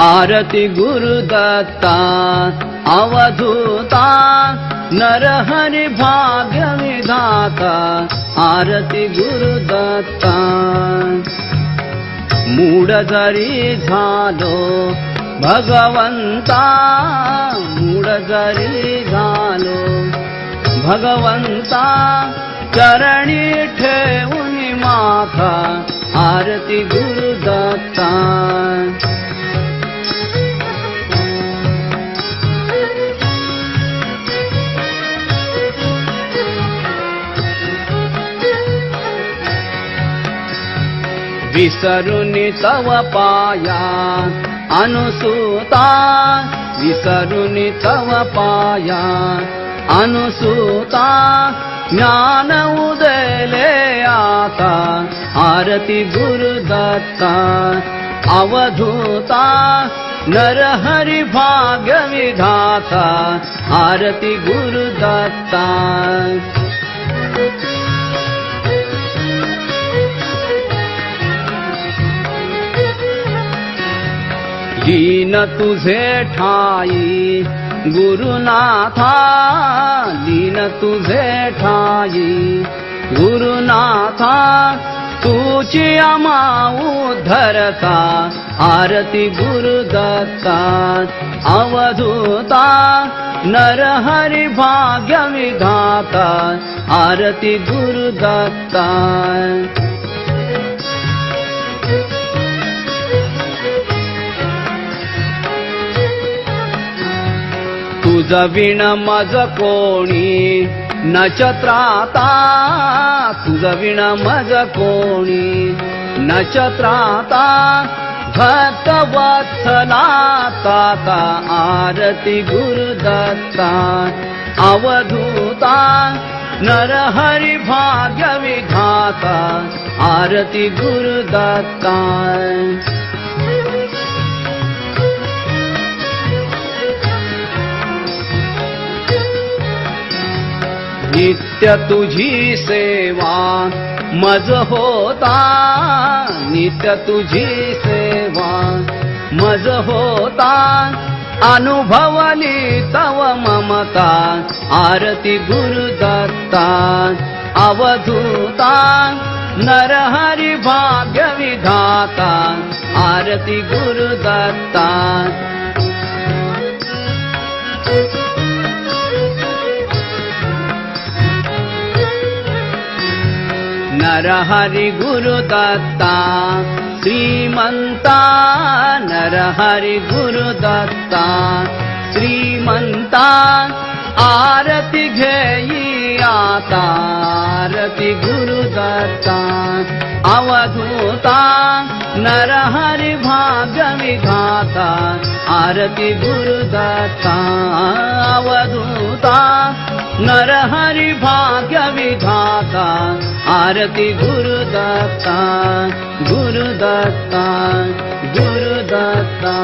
आरती गुरुदत्ता अवधूता नरहरि भाग्य विधाता आरती गुरुदत्ता मूढ जरी झालो भगवंता मूढ जरी झालो भगवंता चरणी ठेवून माथा आरती गुरुदत्ता विसरुनी तव पाया अनुसूता विसरुनी तव पाया अनुसूता ज्ञान उदयले आता आरती गुरुदत्ता अवधूता नरहरि भाग्य विधाता आरती गुरुदत्ता लीन तुझे ठाई गुरुनाथा लीन तुझे ठाई गुरुनाथा तुझी आम्हा उद्धरता आरती गुरुदत्ता अवधूता नरहरि भाग्य विधाता आरती गुरुदत्ता तुझ विण मज कोणी नक्षत्राता तुझ विण मज कोणी नक्षत्राता भक्त वत्सला ताता आरती गुरुदत्ता अवधूता नरहरि भाग्य विधाता आरती गुरुदत्ता नित्य तुझी सेवा मज होता नित्य तुझी सेवा मज होता अनुभवली तव ममता आरती गुरुदत्ता अवधूता नरहरि भाग्य विधाता आरती गुरुदत्ता नरहरि गुरुदत्ता श्रीमंता नरहरि गुरुदत्ता श्रीमंता आरती घेई आता आरती गुरुदत्ता अवधूता नरहरि भाग्य विधाता आरती गुरुदत्ता अवधूता नरहरि भाग्य विधाता आरती गुरुदत्ता गुरुदत्ता गुरुदत्ता।